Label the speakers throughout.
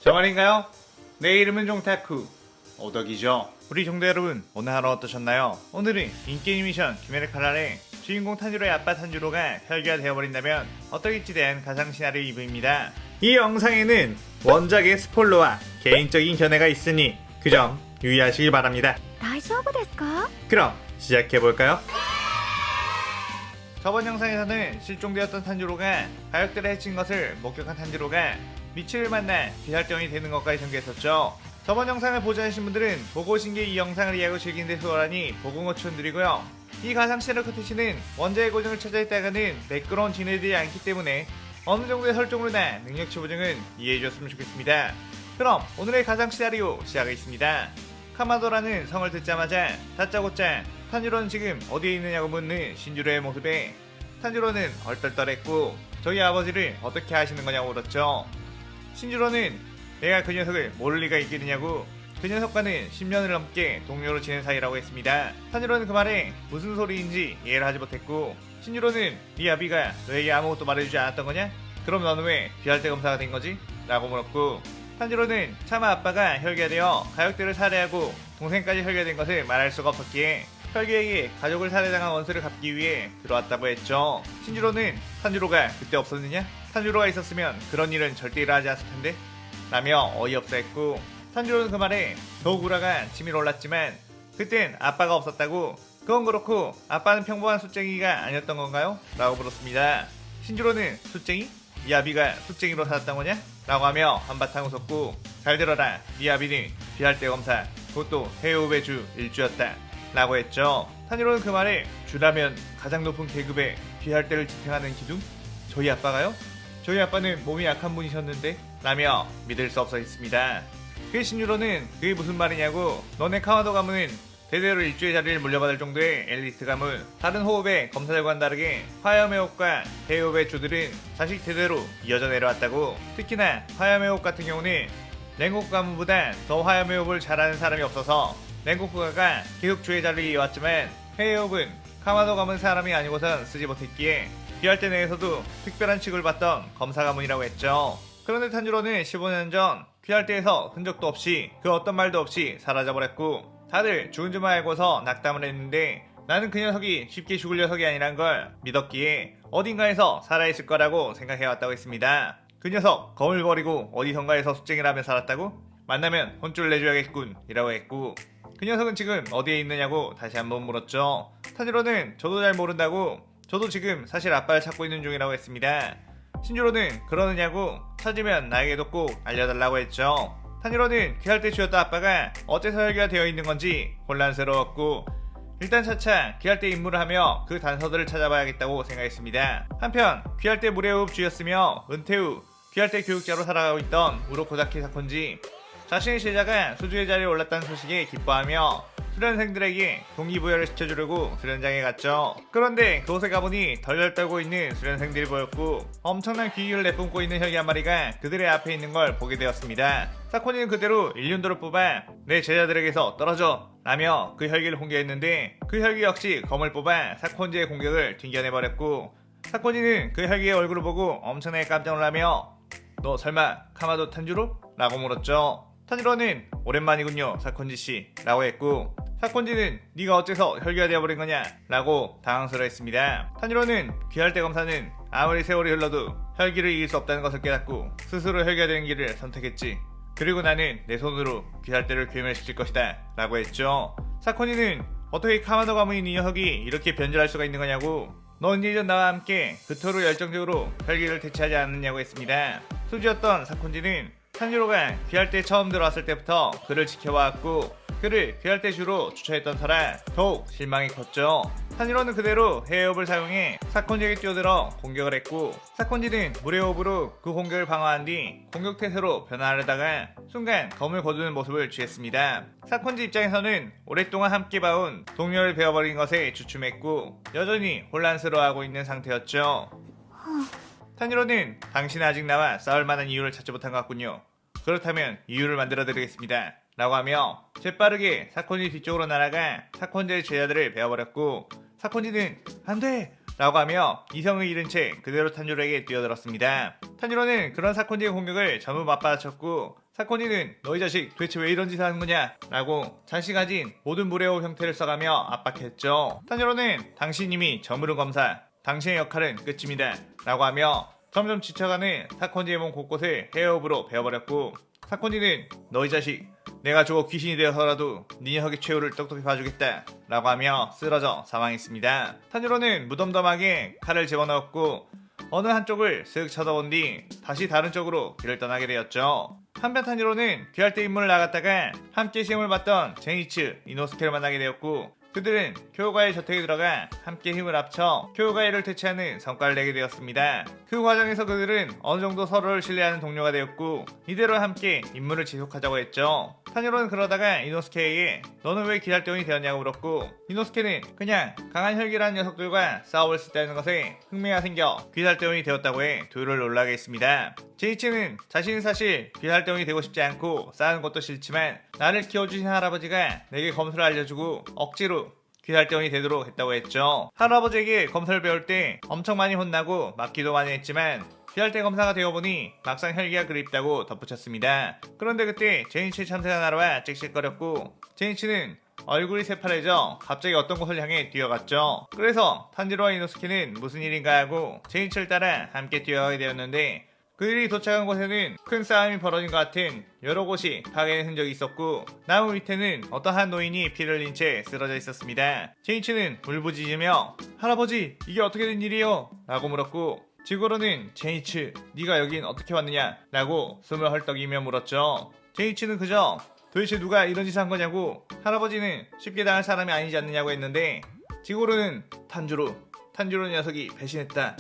Speaker 1: 저 말인가요? 내 이름은 종타쿠 오덕이죠. 우리 종대 여러분, 오늘 하루 어떠셨나요? 오늘은 인기 애니메이션 귀멸의 칼날의 주인공 탄지로의 아빠 탄지로가 혈기가 되어버린다면 어떠겠지 대한 가상 시나리오 2부입니다. 이 영상에는 원작의 스포일러와 개인적인 견해가 있으니 그 점 유의하시기 바랍니다.
Speaker 2: 大丈夫ですか?
Speaker 1: 그럼 시작해볼까요? 저번 영상에서는 실종되었던 탄지로가 가역들을 해친 것을 목격한 탄지로가 미치를 만나 비활동이 되는 것까지 전개했었죠. 저번 영상을 보지 않으신 분들은 보고 오신 게 이 영상을 이해하고 즐기는 데 수월하니 보고 거 추천드리고요. 이 가상 시나리오 컨텐츠는 원작의 고증을 찾아있다가는 매끄러운 진행되지 않기 때문에 어느 정도의 설정으로나 능력치 보증은 이해해주셨으면 좋겠습니다. 그럼 오늘의 가상 시나리오 시작하겠습니다. 카마도라는 성을 듣자마자 다짜고짜 탄지로는 지금 어디에 있느냐고 묻는 신주로의 모습에 탄지로는 얼떨떨했고 저희 아버지를 어떻게 아시는 거냐고 물었죠. 신주로는 내가 그 녀석을 모를 리가 있겠느냐고 그 녀석과는 10년을 넘게 동료로 지낸 사이라고 했습니다. 탄지로는 그 말에 무슨 소리인지 이해를 하지 못했고 신주로는 네 아비가 너에게 아무것도 말해주지 않았던 거냐? 그럼 너는 왜 비할대 검사가 된 거지? 라고 물었고 탄지로는 차마 아빠가 혈기가 되어 가역들을 살해하고 동생까지 혈기가 된 것을 말할 수가 없었기에 혈기에게 가족을 살해당한 원수를 갚기 위해 들어왔다고 했죠. 신주로는 탄지로가 그때 없었느냐? 탄지로가 있었으면 그런 일은 절대 일어나지 않았을 텐데? 라며 어이없어 했고 탄지로는 그 말에 더욱 우라가 치밀어 올랐지만 그땐 아빠가 없었다고 그건 그렇고 아빠는 평범한 숫쟁이가 아니었던 건가요? 라고 물었습니다. 신주로는 숫쟁이? 네 아비가 숫쟁이로 살았던 거냐? 라고 하며 한바탕 웃었고 잘 들어라 네 아비는 비할대 검사 그것도 해외 주 일주였다 라고 했죠. 탄지로는 그 말에 주라면 가장 높은 계급의 비할대를 지탱하는 기둥? 저희 아빠가요? 저희 아빠는 몸이 약한 분이셨는데? 라며 믿을 수 없어 했습니다. 그 신주로는 그게 무슨 말이냐고 너네 카마도 가문은 대대로 일주의 자리를 물려받을 정도의 엘리트 가문 다른 호흡의 검사들과는 다르게 화염의 호흡과 해호흡의 주들은 자식 대대로 이어져 내려왔다고 특히나 화염의 호흡 같은 경우는 랭고쿠 가문보다 더 화염의 호흡을 잘하는 사람이 없어서 랭고쿠가가 계속 주의 자리를 이어왔지만 해호흡은 카마도 가문 사람이 아니고선 쓰지 못했기에 비할대 내에서도 특별한 취급을 받던 검사 가문이라고 했죠. 그런데 탄지로는 15년 전 귀할대에서 흔적도 없이 그 어떤 말도 없이 사라져버렸고 다들 죽은 줄 알고서 낙담을 했는데 나는 그 녀석이 쉽게 죽을 녀석이 아니란 걸 믿었기에 어딘가에서 살아있을 거라고 생각해왔다고 했습니다. 그 녀석 검을 버리고 어디선가에서 숫쟁이를 하며 살았다고? 만나면 혼쭐 내줘야겠군 이라고 했고 그 녀석은 지금 어디에 있느냐고 다시 한번 물었죠. 탄지로는 저도 잘 모른다고 저도 지금 사실 아빠를 찾고 있는 중이라고 했습니다. 신주로는 그러느냐고 찾으면 나에게도 꼭 알려달라고 했죠. 탄지로는 귀할대 주였던 아빠가 어째서 혈기가 되어 있는 건지 혼란스러웠고 일단 차차 귀할대 임무를 하며 그 단서들을 찾아봐야겠다고 생각했습니다. 한편 귀할대 무례호흡 주였으며 은퇴 후 귀할대 교육자로 살아가고 있던 우로코다키 사콘지 자신의 제자가 수주의 자리에 올랐다는 소식에 기뻐하며 수련생들에게 동기부여를 시켜주려고 수련장에 갔죠. 그런데 그곳에 가보니 덜덜 떨고 있는 수련생들이 보였고 엄청난 귀기를 내뿜고 있는 혈기 한 마리가 그들의 앞에 있는 걸 보게 되었습니다. 사코니는 그대로 일륜도를 뽑아 내 제자들에게서 떨어져 라며 그 혈기를 공개했는데 그 혈기 역시 검을 뽑아 사콘지의 공격을 튕겨내버렸고 사코니는 그 혈기의 얼굴을 보고 엄청나게 깜짝 놀라며 너 설마 카마도 탄주로? 라고 물었죠. 탄지로는 오랜만이군요 사콘지씨 라고 했고 사콘지는 네가 어째서 혈기가 되어버린 거냐 라고 당황스러워했습니다. 탄지로는 귀할대 검사는 아무리 세월이 흘러도 혈기를 이길 수 없다는 것을 깨닫고 스스로 혈기가 되는 길을 선택했지. 그리고 나는 내 손으로 귀할대를 괴멸시킬 것이다 라고 했죠. 사코니는 어떻게 카마도 가문인 이 녀석이 이렇게 변절할 수가 있는 거냐고 넌 예전 나와 함께 그토록 열정적으로 혈기를 대체하지 않느냐고 했습니다. 수지였던 사콘지는 탄지로가 귀할대 처음 들어왔을 때부터 그를 지켜봐왔고 그를 귀할대 주로 추천했던 터라 더욱 실망이 컸죠. 탄지로는 그대로 해외호흡을 사용해 사콘지에게 뛰어들어 공격을 했고 사콘지는 무례호흡으로 그 공격을 방어한 뒤 공격태세로 변화하려다가 순간 검을 거두는 모습을 취했습니다. 사콘지 입장에서는 오랫동안 함께 봐온 동료를 베어버린 것에 주춤했고 여전히 혼란스러워하고 있는 상태였죠. 탄지로는 당신은 아직 나와 싸울 만한 이유를 찾지 못한 것 같군요. 그렇다면 이유를 만들어 드리겠습니다 라고 하며 재빠르게 사콘지 뒤쪽으로 날아가 사콘지의 제자들을 베어버렸고 사콘지는 안돼 라고 하며 이성을 잃은 채 그대로 탄지로에게 뛰어들었습니다. 탄지로는 그런 사콘지의 공격을 전부 맞받아쳤고 사콘지는 너희 자식 도대체 왜 이런 짓을 하는 거냐 라고 자신이 가진 모든 무례호 형태를 써가며 압박했죠. 탄지로는 당신님이 저무르 검사, 당신의 역할은 끝입니다 라고 하며 점점 지쳐가는 사콘지의 몸 곳곳을 헤어업으로 베어버렸고 사콘지는 너희 자식 내가 저거 귀신이 되어서라도 네 녀석의 최후를 똑똑히 봐주겠다 라고 하며 쓰러져 사망했습니다. 탄지로는 무덤덤하게 칼을 집어넣었고 어느 한쪽을 쓱 쳐다본 뒤 다시 다른 쪽으로 길을 떠나게 되었죠. 한편 탄지로는 귀할 때 임무를 나갔다가 함께 시험을 봤던 제니츠, 이노스케를 만나게 되었고 그들은 교우가의 저택에 들어가 함께 힘을 합쳐 교우가이를 퇴치하는 성과를 내게 되었습니다. 그 과정에서 그들은 어느 정도 서로를 신뢰하는 동료가 되었고 이대로 함께 임무를 지속하자고 했죠. 탄지로는 그러다가 이노스케에게 너는 왜 기랄대원이 되었냐고 물었고 이노스케는 그냥 강한 혈기라는 녀석들과 싸움을 했다는 것에 흥미가 생겨 귀살대원이 되었다고 해 둘을 놀라게 했습니다. 제이치는 자신은 사실 귀살대원이 되고 싶지 않고 싸우는 것도 싫지만 나를 키워주신 할아버지가 내게 검술을 알려주고 억지로 귀살대원이 되도록 했다고 했죠. 할아버지에게 검사를 배울 때 엄청 많이 혼나고 맞기도 많이 했지만 귀할대 검사가 되어보니 막상 혈기가 그립다고 덧붙였습니다. 그런데 그때 제니치 참새가 날아와 짹짹거렸고 제니치는 얼굴이 새파래져 갑자기 어떤 곳을 향해 뛰어갔죠. 그래서 탄지로와 이노스케는 무슨 일인가 하고 제니치를 따라 함께 뛰어가게 되었는데 그들이 도착한 곳에는 큰 싸움이 벌어진 것 같은 여러 곳이 파괴된 흔적이 있었고 나무 밑에는 어떤 한 노인이 피를 흘린 채 쓰러져 있었습니다. 제니치는 울부짖으며 할아버지 이게 어떻게 된 일이요? 라고 물었고 지구로는 제니츠 네가 여긴 어떻게 왔느냐 라고 숨을 헐떡이며 물었죠. 제니츠는 그저 도대체 누가 이런 짓을 한 거냐고 할아버지는 쉽게 당할 사람이 아니지 않느냐고 했는데 지구로는 탄지로 녀석이 배신했다.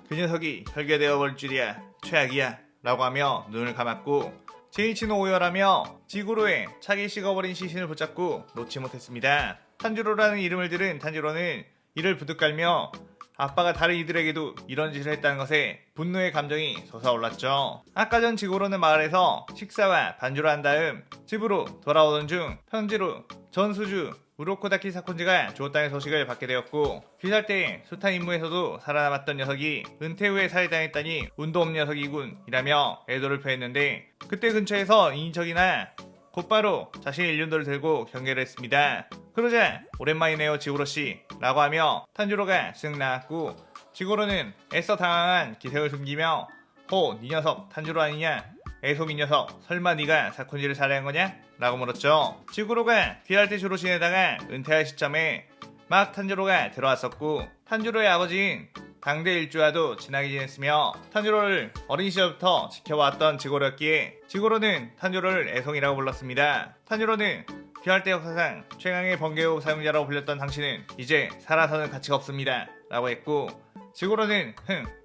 Speaker 1: 그 녀석이 혈계되어 버릴 줄이야. 최악이야 라고 하며 눈을 감았고 제이치는 오열하며 지구로의 차기 식어버린 시신을 붙잡고 놓지 못했습니다. 탄지로라는 이름을 들은 탄지로는 이를 부득깔며 아빠가 다른 이들에게도 이런 짓을 했다는 것에 분노의 감정이 솟아올랐죠. 아까 전 지구로는 마을에서 식사와 반주를 한 다음 집으로 돌아오던 중 편지로 전수주 우로코다키 사콘지가 죽었다는 소식을 받게 되었고 귀살대의 숱한 임무에서도 살아남았던 녀석이 은퇴 후에 살해당했다니 운도 없는 녀석이군 이라며 애도를 표했는데 그때 근처에서 인척이나 곧바로 자신의 일륜도를 들고 경계를 했습니다. 그러자 오랜만이네요 지구로씨 라고 하며 탄지로가 쓱 나왔고 지구로는 애써 당황한 기색을 숨기며 호 니 녀석 탄지로 아니냐? 애솜 이 녀석 설마 네가 사콘지를 살해한 거냐? 라고 물었죠. 지구로가 귀할 때 주로 지내다가 은퇴할 시점에 막 탄지로가 들어왔었고 탄지로의 아버지인 당대 일주와도 친하게 지냈으며 탄지로를 어린 시절부터 지켜왔던 지구로였기에 지구로는 탄지로를 애송이라고 불렀습니다. 탄지로는 귀할 때 역사상 최강의 번개호 사용자라고 불렸던 당신은 이제 살아서는 가치가 없습니다 라고 했고 지구로는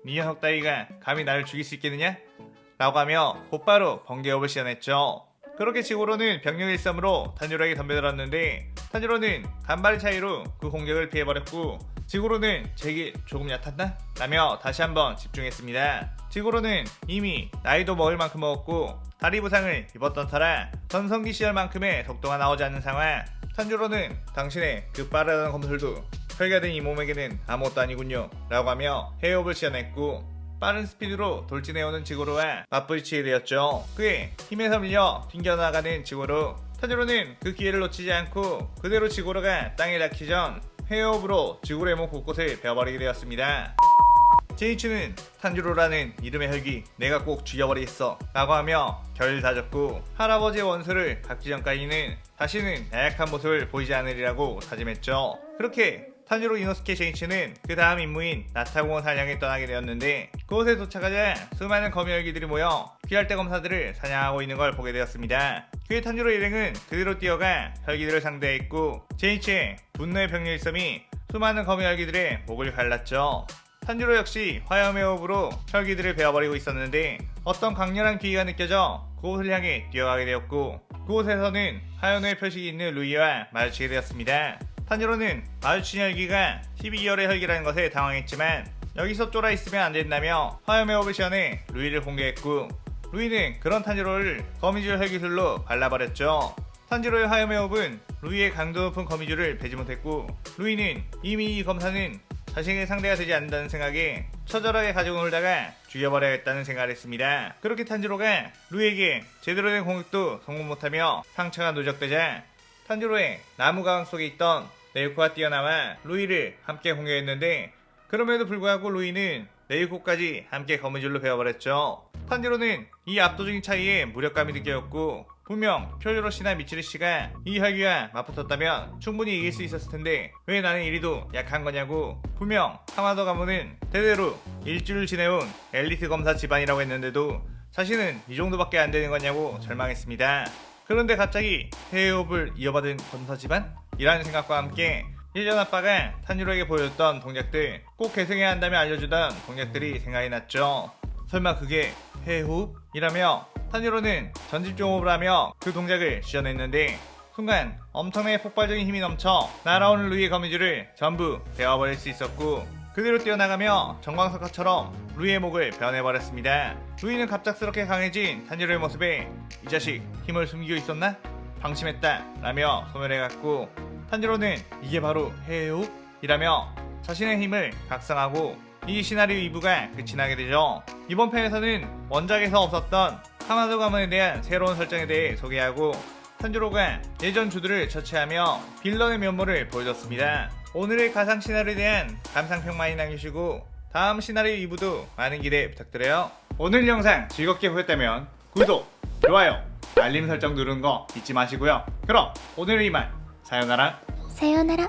Speaker 1: 니 녀석 따위가 감히 나를 죽일 수 있겠느냐? 라고 하며 곧바로 번개호흡을 시연했죠. 그렇게 지구로는 병력 일섬으로 탄지로에게 덤벼들었는데 탄지로는 간발의 차이로 그 공격을 피해버렸고 지구로는 제길 조금 얕았나? 라며 다시 한번 집중했습니다. 지구로는 이미 나이도 먹을 만큼 먹었고 다리 부상을 입었던 터라 전성기 시절만큼의 속도가 나오지 않는 상황. 탄지로는 당신의 그 빠르다는 검술도 혈가된 이 몸에게는 아무것도 아니군요 라고 하며 헤어업을 시연했고 빠른 스피드로 돌진해오는 지구로와 맞부딪히게 되었죠. 그의 힘에서 밀려 튕겨나가는 지구로 탄지로는 그 기회를 놓치지 않고 그대로 지구로가 땅에 닿기 전 헤어업으로 지구로의 몸 곳곳을 베어버리게 되었습니다. 제이츠는 탄지로라는 이름의 혈기 내가 꼭 죽여버리겠어 라고 하며 결을 다졌고 할아버지의 원수를 갚기 전까지는 다시는 나약한 모습을 보이지 않으리라고 다짐했죠. 그렇게 탄지로 이노스케 제이츠는 그 다음 임무인 나타공원 사냥에 떠나게 되었는데 그곳에 도착하자 수많은 거미혈기들이 모여 귀할대 검사들을 사냥하고 있는 걸 보게 되었습니다. 그의 탄지로 일행은 그대로 뛰어가 혈기들을 상대했고 제이츠의 분노의 병력 일섬이 수많은 거미혈기들의 목을 갈랐죠. 탄지로 역시 화염의 호흡으로 혈기들을 베어버리고 있었는데 어떤 강렬한 기회가 느껴져 그곳을 향해 뛰어가게 되었고 그곳에서는 화염의 표식이 있는 루이와 마주치게 되었습니다. 탄지로는 마주친 혈기가 12개월의 혈기라는 것에 당황했지만 여기서 쫄아 있으면 안 된다며 화염의 호흡을 시연해 루이를 공개했고 루이는 그런 탄지로를 거미줄 혈기술로 발라버렸죠. 탄지로의 화염의 호흡은 루이의 강도 높은 거미줄을 베지 못했고 루이는 이미 이 검사는 자신의 상대가 되지 않는다는 생각에 처절하게 가지고 놀다가 죽여버려야겠다는 생각을 했습니다. 그렇게 탄지로가 루이에게 제대로 된 공격도 성공 못하며 상처가 누적되자 탄지로의 나무 가방 속에 있던 네유코가 뛰어나와 루이를 함께 공격했는데, 그럼에도 불구하고 루이는 네유코까지 함께 거미줄로 베어버렸죠. 탄지로는 이 압도적인 차이에 무력감이 느껴졌고, 분명 쿄조로씨나 미츠루씨가 이 혈기와 맞붙었다면 충분히 이길 수 있었을 텐데 왜 나는 이리도 약한 거냐고. 분명 하마도 가문은 대대로 일주를 지내온 엘리트 검사 집안이라고 했는데도 자신은 이 정도밖에 안 되는 거냐고 절망했습니다. 그런데 갑자기 해외호흡을 이어받은 검사 집안? 이라는 생각과 함께 예전 아빠가 탄지로에게 보여줬던 동작들, 꼭 계승해야 한다며 알려주던 동작들이 생각이 났죠. 설마 그게 해외호흡? 이라며 탄지로는 전집중호흡을 하며 그 동작을 지어냈는데, 순간 엄청나게 폭발적인 힘이 넘쳐 날아오는 루이의 거미줄을 전부 베어버릴 수 있었고, 그대로 뛰어나가며 정광석화처럼 루이의 목을 베어내버렸습니다. 루이는 갑작스럽게 강해진 탄지로의 모습에 이 자식 힘을 숨기고 있었나? 방심했다 라며 소멸해갔고, 탄지로는 이게 바로 해외호흡? 이라며 자신의 힘을 각성하고 이 시나리오 2부가 끝이 나게 되죠. 이번 편에서는 원작에서 없었던 하마도 가문에 대한 새로운 설정에 대해 소개하고, 탄지로가 예전 주들을 처치하며 빌런의 면모를 보여줬습니다. 오늘의 가상 시나리오에 대한 감상평 많이 남겨주시고 다음 시나리오 2부도 많은 기대 부탁드려요. 오늘 영상 즐겁게 보셨다면 구독, 좋아요, 알림 설정 누르는 거 잊지 마시고요. 그럼 오늘은 이만. 사요나라.
Speaker 2: さようなら。